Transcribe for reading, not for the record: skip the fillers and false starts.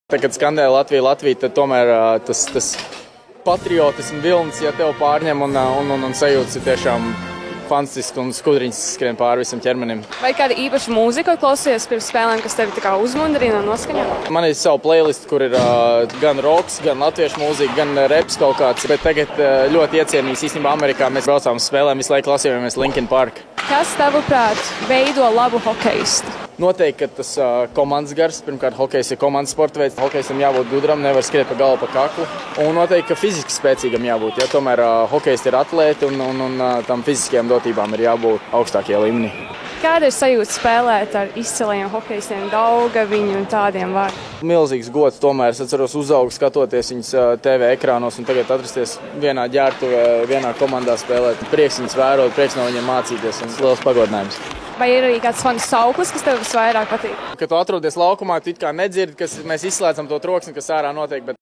Tad, kad skandēja Latvija, tad tomēr tas patriotismu vilnis, ja tev pārņem un sajūtas ir tiešām fantastiski un skudriņas skrien pāri visam ķermenim. Vai kāda īpaša mūzika klausies pirms spēlēm, kas tevi tā kā uzmundrina un noskaņo? Man ir savu playlistu, kur ir gan roks, gan latviešu mūzika, gan reps kaut kāds, bet tagad ļoti iecienījis īstenībā Amerikā. Mēs braucām uz spēlēm, visu laiku klausījāmies Linkin Park. Kas tavuprāt veido labu hokeistu? Noteikti, ka tas komandas gars, pirmkārt, hokejs ir komandas sporta veids, hokejistam jābūt gudram, nevar skriet pa galvu, pa kaklu. Un noteikti, ka fiziski spēcīgam jābūt, ja tomēr hokejisti ir atlēti un tam fiziskajām dotībām ir jābūt augstākajā līmenī. Kāda ir sajūta spēlēt ar izcilajiem hokejistiem, Daugaviņu un tādiem vārdiem? Milzīgs gods tomēr. Es atceros uzaugu skatoties viņus TV ekrānos un tagad atrasties vienā ģērbtuvē, vienā komandā spēlēt. Prieks viņus vērot, prieks no viņiem mācīties un liels pagodinājums. Vai ir arī kāds fanu sauklis, kas tev visvairāk patīk? Kad tu atrodies laukumā, tu it kā nedzirdi, kas mēs izslēdzam to troksni, kas ārā notiek, bet